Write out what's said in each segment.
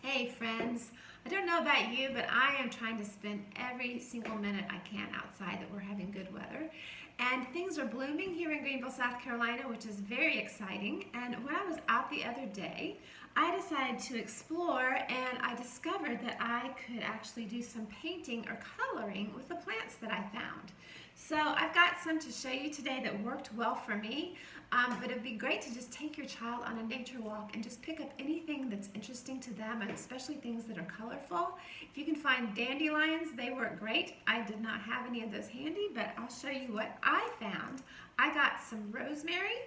Hey friends, I don't know about you, but I am trying to spend every single minute I can outside that we're having good weather. And things are blooming here in Greenville, South Carolina, which is very exciting. And when I was out the other day, I decided to explore and I discovered that I could actually do some painting or coloring with the plants that I found. So I've got some to show you today that worked well for me, but it'd be great to just take your child on a nature walk and just pick up anything that's interesting to them, and especially things that are colorful. If you can find dandelions, they work great. I did not have any of those handy, but I'll show you what I found. I got some rosemary,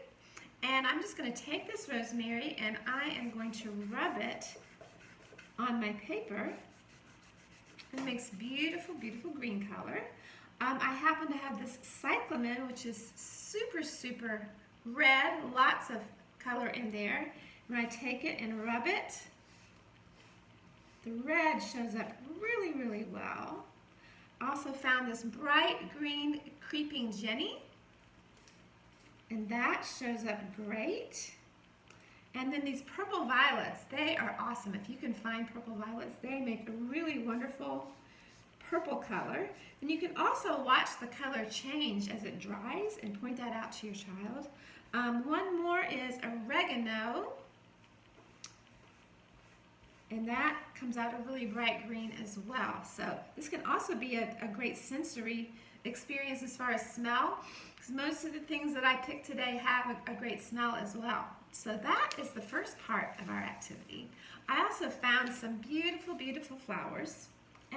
and I'm just going to take this rosemary and I am going to rub it on my paper. It makes beautiful, beautiful green color. I happen to have this cyclamen, which is super, super red, lots of color in there. When I take it and rub it, the red shows up really, really well. I also found this bright green creeping jenny, and that shows up great. And then these purple violets, they are awesome. If you can find purple violets, they make a really wonderful purple color. And you can also watch the color change as it dries and point that out to your child. One more is oregano, and that comes out a really bright green as well. So this can also be a great sensory experience as far as smell, because most of the things that I picked today have a great smell as well. So that is the first part of our activity. I also found some beautiful, beautiful flowers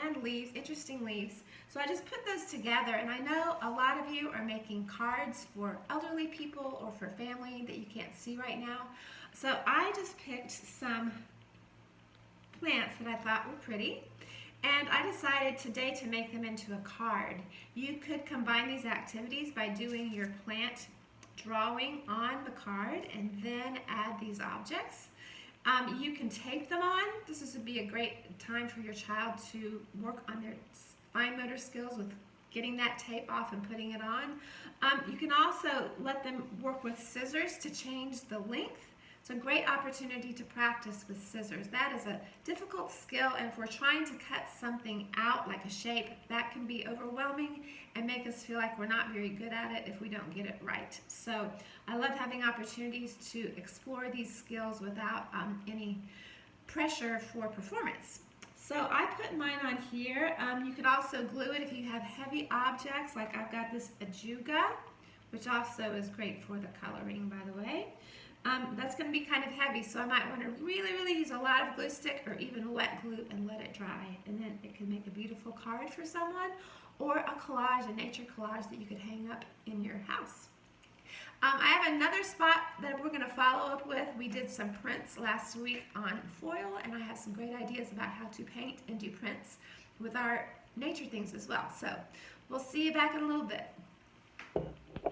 and leaves, interesting leaves. So I just put those together, and I know a lot of you are making cards for elderly people or for family that you can't see right now. So I just picked some plants that I thought were pretty, and I decided today to make them into a card. You could combine these activities by doing your plant drawing on the card and then add these objects. You can tape them on. This would be a great time for your child to work on their fine motor skills with getting that tape off and putting it on. You can also let them work with scissors to change the length. It's a great opportunity to practice with scissors. That is a difficult skill, and if we're trying to cut something out like a shape, that can be overwhelming and make us feel like we're not very good at it if we don't get it right. So I love having opportunities to explore these skills without any pressure for performance. So I put mine on here. You could also glue it if you have heavy objects, like I've got this ajuga, which also is great for the coloring, by the way. That's going to be kind of heavy, so I might want to really, really use a lot of glue stick or even wet glue and let it dry. And then it can make a beautiful card for someone, or a collage, a nature collage that you could hang up in your house. I have another spot that we're going to follow up with. We did some prints last week on foil, and I have some great ideas about how to paint and do prints with our nature things as well. So we'll see you back in a little bit.